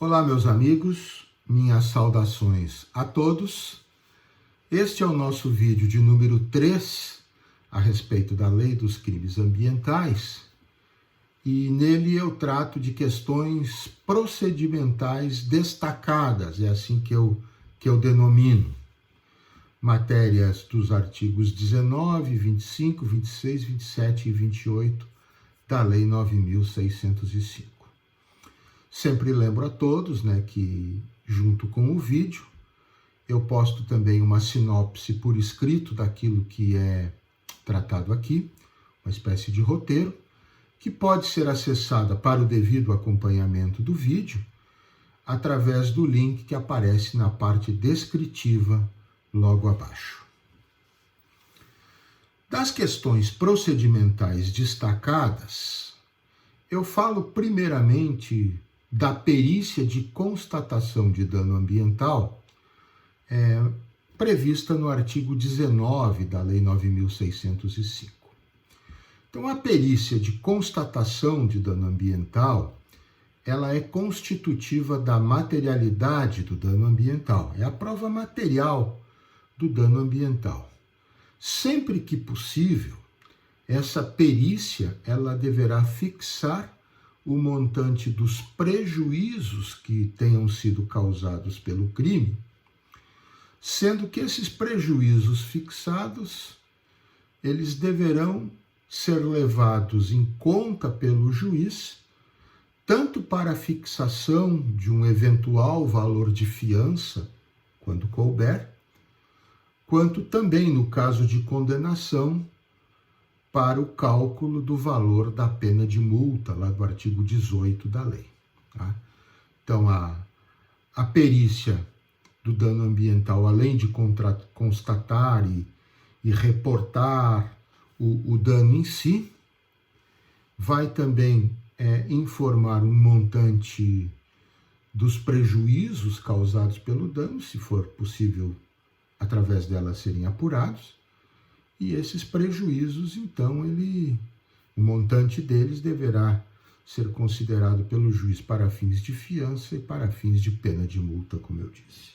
Olá, meus amigos, minhas saudações a todos. Este é o nosso vídeo de número 3 a respeito da Lei dos Crimes Ambientais e nele eu trato de questões procedimentais destacadas, é assim que eu denomino. Matérias dos artigos 19, 25, 26, 27 e 28 da Lei 9.605. Sempre lembro a todos, que junto com o vídeo, eu posto também uma sinopse por escrito daquilo que é tratado aqui, uma espécie de roteiro, que pode ser acessada para o devido acompanhamento do vídeo, através do link que aparece na parte descritiva logo abaixo. Das questões procedimentais destacadas, eu falo primeiramente da perícia de constatação de dano ambiental prevista no artigo 19 da Lei 9.605. Então, a perícia de constatação de dano ambiental, ela é constitutiva da materialidade do dano ambiental, é a prova material do dano ambiental. Sempre que possível, essa perícia ela deverá fixar o montante dos prejuízos que tenham sido causados pelo crime, sendo que esses prejuízos fixados, eles deverão ser levados em conta pelo juiz, tanto para a fixação de um eventual valor de fiança, quando couber, quanto também, no caso de condenação, para o cálculo do valor da pena de multa, lá do artigo 18 da lei. Tá? Então, a perícia do dano ambiental, além de constatar e reportar o dano em si, vai também informar um montante dos prejuízos causados pelo dano, se for possível, através dela serem apurados, e esses prejuízos, então, o montante deles deverá ser considerado pelo juiz para fins de fiança e para fins de pena de multa, como eu disse.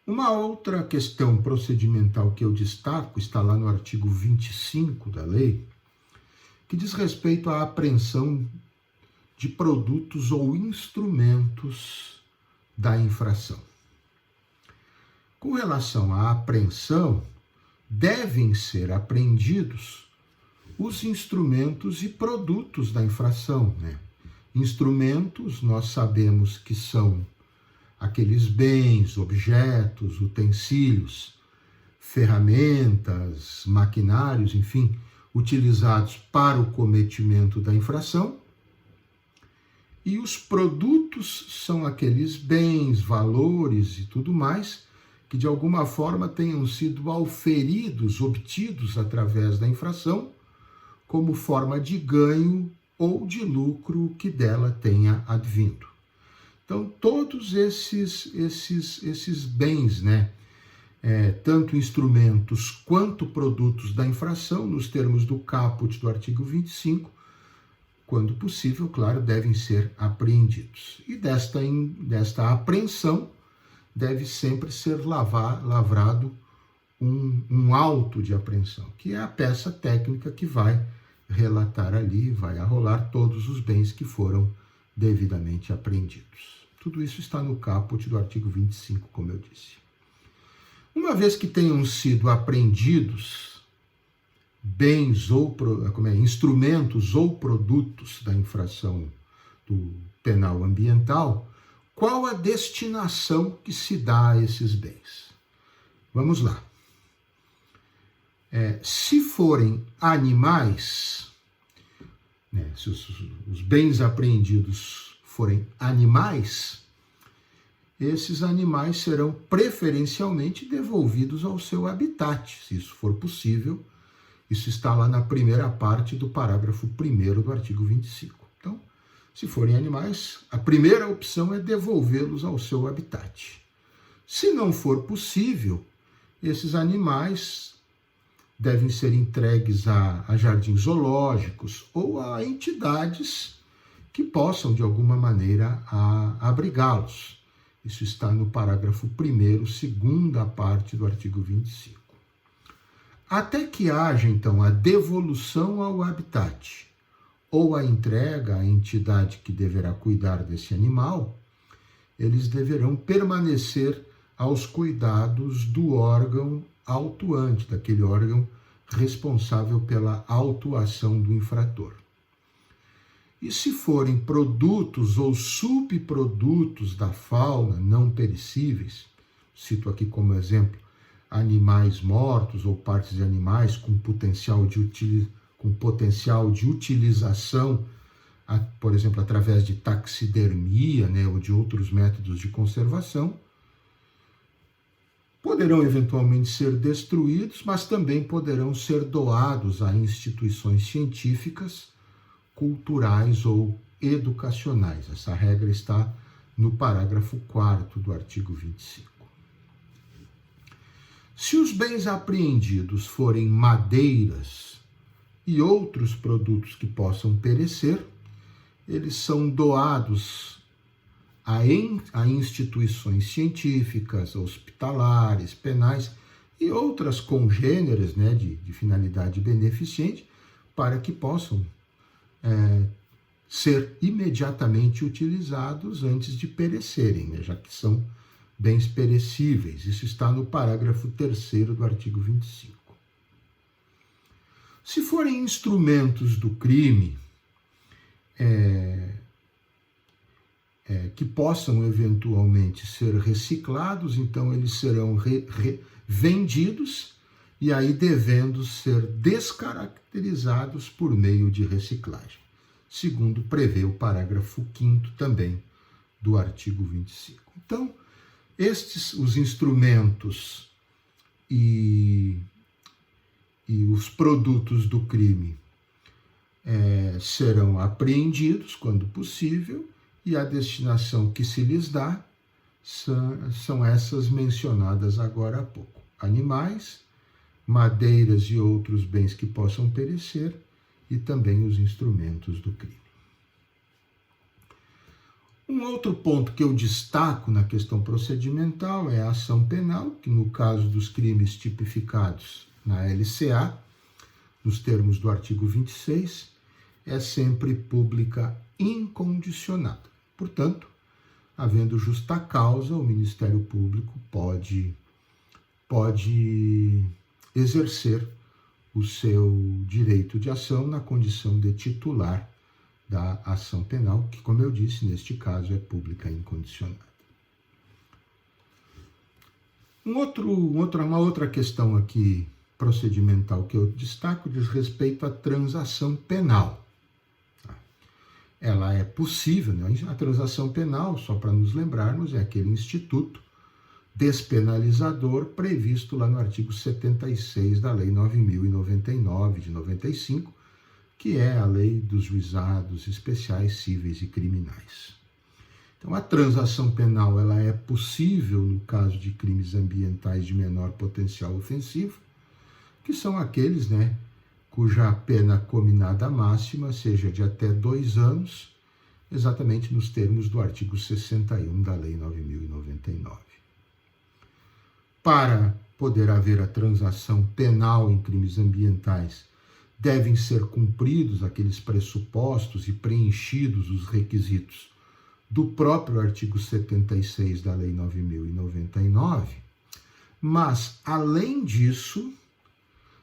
Uma outra questão procedimental que eu destaco está lá no artigo 25 da lei, que diz respeito à apreensão de produtos ou instrumentos da infração. Com relação à apreensão, devem ser apreendidos os instrumentos e produtos da infração. Instrumentos, nós sabemos que são aqueles bens, objetos, utensílios, ferramentas, maquinários, enfim, utilizados para o cometimento da infração. E os produtos são aqueles bens, valores e tudo mais que de alguma forma tenham sido auferidos, obtidos através da infração, como forma de ganho ou de lucro que dela tenha advindo. Então, todos esses bens, tanto instrumentos quanto produtos da infração, nos termos do caput do artigo 25, quando possível, claro, devem ser apreendidos. E desta apreensão, deve sempre ser lavrado um auto de apreensão, que é a peça técnica que vai relatar ali, vai arrolar todos os bens que foram devidamente apreendidos. Tudo isso está no caput do artigo 25, como eu disse. Uma vez que tenham sido apreendidos bens ou instrumentos ou produtos da infração do penal ambiental, qual a destinação que se dá a esses bens? Vamos lá. Se forem animais, se os bens apreendidos forem animais, esses animais serão preferencialmente devolvidos ao seu habitat, se isso for possível. Isso está lá na primeira parte do parágrafo 1º do artigo 25. Então, se forem animais, a primeira opção é devolvê-los ao seu habitat. Se não for possível, esses animais devem ser entregues a jardins zoológicos ou a entidades que possam, de alguma maneira, abrigá-los. Isso está no parágrafo 1º, segunda parte do artigo 25. Até que haja, então, a devolução ao habitat ou a entrega à entidade que deverá cuidar desse animal, eles deverão permanecer aos cuidados do órgão autuante, daquele órgão responsável pela autuação do infrator. E se forem produtos ou subprodutos da fauna não perecíveis, cito aqui como exemplo animais mortos ou partes de animais com potencial de utilização, por exemplo, através de taxidermia, né, ou de outros métodos de conservação, poderão eventualmente ser destruídos, mas também poderão ser doados a instituições científicas, culturais ou educacionais. Essa regra está no parágrafo 4º do artigo 25. Se os bens apreendidos forem madeiras e outros produtos que possam perecer, eles são doados a instituições científicas, hospitalares, penais e outras congêneres, né, de finalidade beneficente, para que possam ser imediatamente utilizados antes de perecerem, né, já que são bens perecíveis. Isso está no parágrafo 3º do artigo 25. Se forem instrumentos do crime que possam eventualmente ser reciclados, então eles serão vendidos e aí devendo ser descaracterizados por meio de reciclagem, segundo prevê o parágrafo 5º também do artigo 25. Então, os instrumentos e os produtos do crime serão apreendidos quando possível, e a destinação que se lhes dá são essas mencionadas agora há pouco: animais, madeiras e outros bens que possam perecer, e também os instrumentos do crime. Um outro ponto que eu destaco na questão procedimental é a ação penal, que no caso dos crimes tipificados na LCA, nos termos do artigo 26, é sempre pública incondicionada. Portanto, havendo justa causa, o Ministério Público pode exercer o seu direito de ação na condição de titular da ação penal, que, como eu disse, neste caso é pública incondicionada. Uma outra questão aqui procedimental que eu destaco diz respeito à transação penal. Ela é possível, né? A transação penal, só para nos lembrarmos, é aquele instituto despenalizador previsto lá no artigo 76 da Lei 9.099, de 95, que é a Lei dos Juizados Especiais Cíveis e Criminais. Então, a transação penal ela é possível no caso de crimes ambientais de menor potencial ofensivo, que são aqueles, né, cuja pena cominada máxima seja de até 2 anos, exatamente nos termos do artigo 61 da Lei 9.099. Para poder haver a transação penal em crimes ambientais, devem ser cumpridos aqueles pressupostos e preenchidos os requisitos do próprio artigo 76 da Lei 9.099, mas, além disso,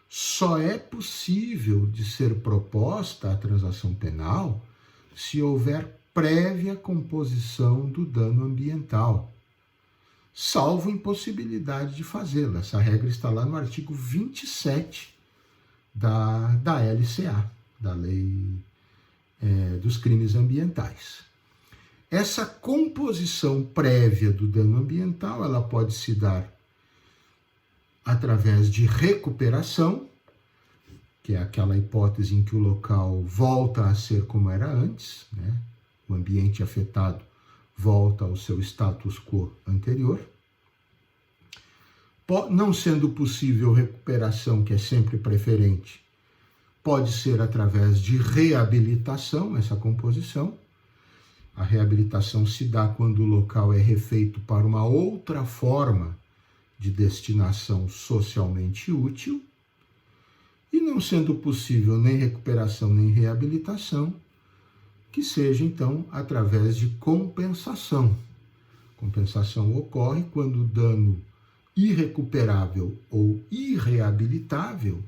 só é possível de ser proposta a transação penal se houver prévia composição do dano ambiental, salvo impossibilidade de fazê-la. Essa regra está lá no artigo 27 da LCA, da Lei dos Crimes Ambientais. Essa composição prévia do dano ambiental, ela pode se dar através de recuperação, que é aquela hipótese em que o local volta a ser como era antes, né? O ambiente afetado volta ao seu status quo anterior. Não sendo possível recuperação, que é sempre preferente, pode ser através de reabilitação, essa composição, A reabilitação se dá quando o local é refeito para uma outra forma de destinação socialmente útil, e não sendo possível nem recuperação nem reabilitação, que seja então através de compensação. Compensação ocorre quando o dano irrecuperável ou irreabilitável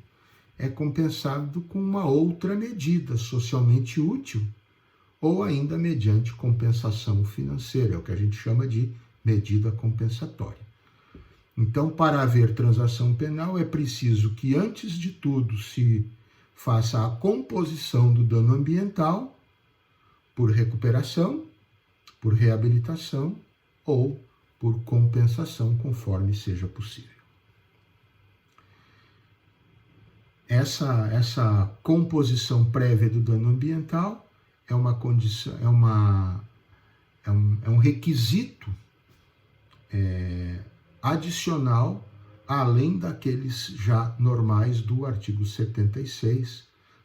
é compensado com uma outra medida socialmente útil, ou ainda mediante compensação financeira, é o que a gente chama de medida compensatória. Então, para haver transação penal, é preciso que, antes de tudo, se faça a composição do dano ambiental por recuperação, por reabilitação ou por compensação, conforme seja possível. Essa composição prévia do dano ambiental é uma condição, é um requisito adicional, além daqueles já normais do artigo 76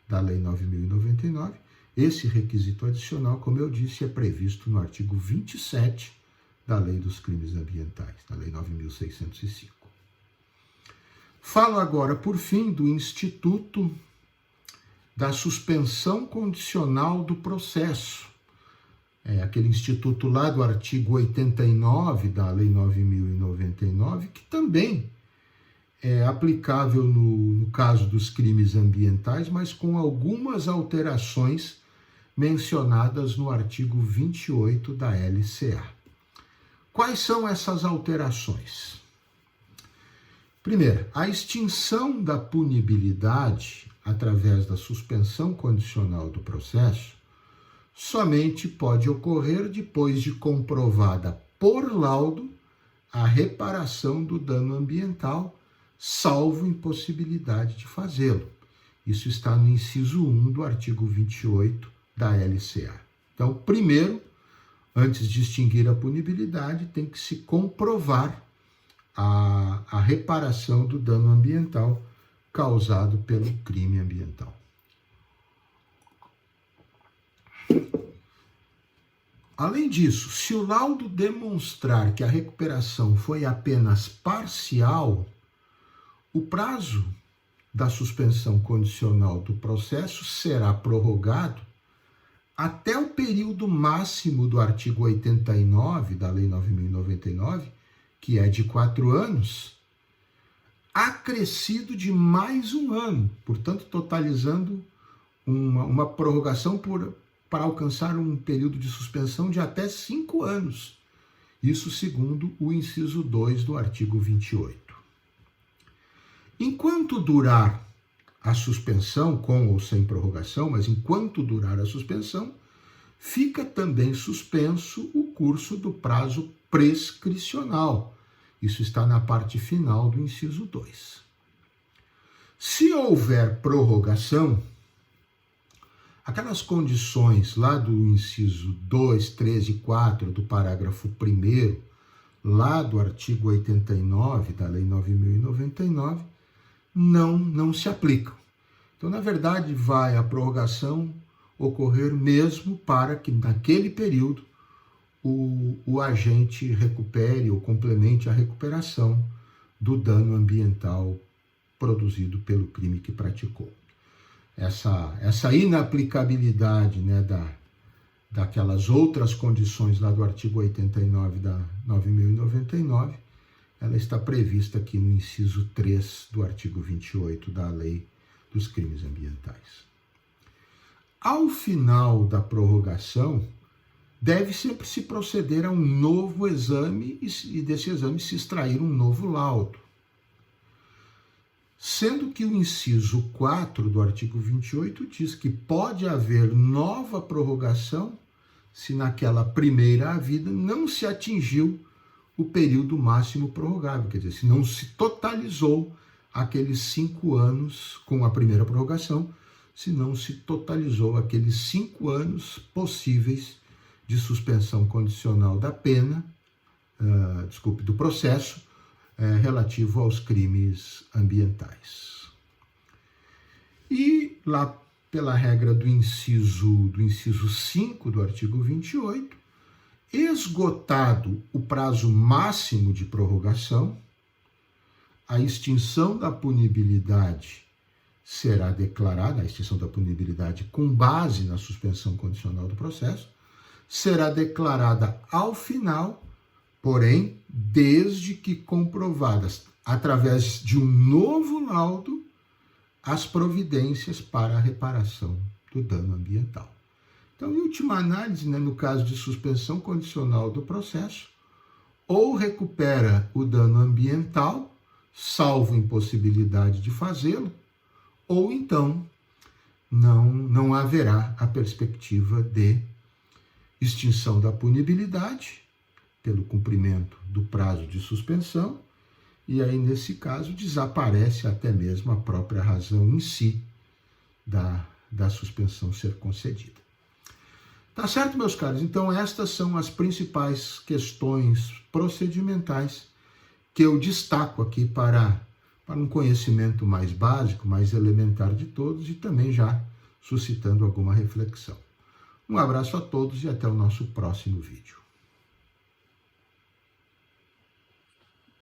da Lei 9.099. Esse requisito adicional, como eu disse, é previsto no artigo 27 da Lei dos Crimes Ambientais, da Lei 9.605. Falo agora, por fim, do Instituto da Suspensão Condicional do Processo. Aquele instituto lá do artigo 89 da Lei 9.099, que também é aplicável no caso dos crimes ambientais, mas com algumas alterações mencionadas no artigo 28 da LCA. Quais são essas alterações? Primeiro, a extinção da punibilidade através da suspensão condicional do processo somente pode ocorrer depois de comprovada por laudo a reparação do dano ambiental, salvo impossibilidade de fazê-lo. Isso está no inciso 1 do artigo 28 da LCA. Então, primeiro, antes de extinguir a punibilidade, tem que se comprovar a reparação do dano ambiental causado pelo crime ambiental. Além disso, se o laudo demonstrar que a recuperação foi apenas parcial, o prazo da suspensão condicional do processo será prorrogado até o período máximo do artigo 89 da Lei 9.099, que é de 4 anos, acrescido de mais um ano, portanto, totalizando uma prorrogação para alcançar um período de suspensão de até 5 anos. Isso segundo o inciso 2 do artigo 28. Enquanto durar a suspensão, com ou sem prorrogação, mas enquanto durar a suspensão, fica também suspenso o curso do prazo prescricional. Isso está na parte final do inciso 2. Se houver prorrogação, aquelas condições lá do inciso 2, 3 e 4 do parágrafo 1º, lá do artigo 89 da Lei 9.099, não se aplicam. Então, na verdade, vai a prorrogação ocorrer mesmo para que, naquele período, o agente recupere ou complemente a recuperação do dano ambiental produzido pelo crime que praticou. Essa inaplicabilidade, né, daquelas outras condições lá do artigo 89 da 9.099, ela está prevista aqui no inciso 3 do artigo 28 da Lei dos Crimes Ambientais. Ao final da prorrogação, deve sempre se proceder a um novo exame e desse exame se extrair um novo laudo. Sendo que o inciso 4 do artigo 28 diz que pode haver nova prorrogação se naquela primeira havida não se atingiu o período máximo prorrogável, quer dizer, se não se totalizou aqueles 5 anos com a primeira prorrogação, se não se totalizou aqueles 5 anos possíveis de suspensão condicional da pena, do processo, relativo aos crimes ambientais. E lá pela regra do inciso 5 do artigo 28, esgotado o prazo máximo de prorrogação, a extinção da punibilidade será declarada, a extinção da punibilidade com base na suspensão condicional do processo, será declarada ao final, porém, desde que comprovadas, através de um novo laudo, as providências para a reparação do dano ambiental. Então, em última análise, no caso de suspensão condicional do processo, ou recupera o dano ambiental, salvo impossibilidade de fazê-lo, ou então não haverá a perspectiva de extinção da punibilidade pelo cumprimento do prazo de suspensão, e aí, nesse caso, desaparece até mesmo a própria razão em si da suspensão ser concedida. Tá certo, meus caros? Então, estas são as principais questões procedimentais que eu destaco aqui para um conhecimento mais básico, mais elementar de todos e também já suscitando alguma reflexão. Um abraço a todos e até o nosso próximo vídeo.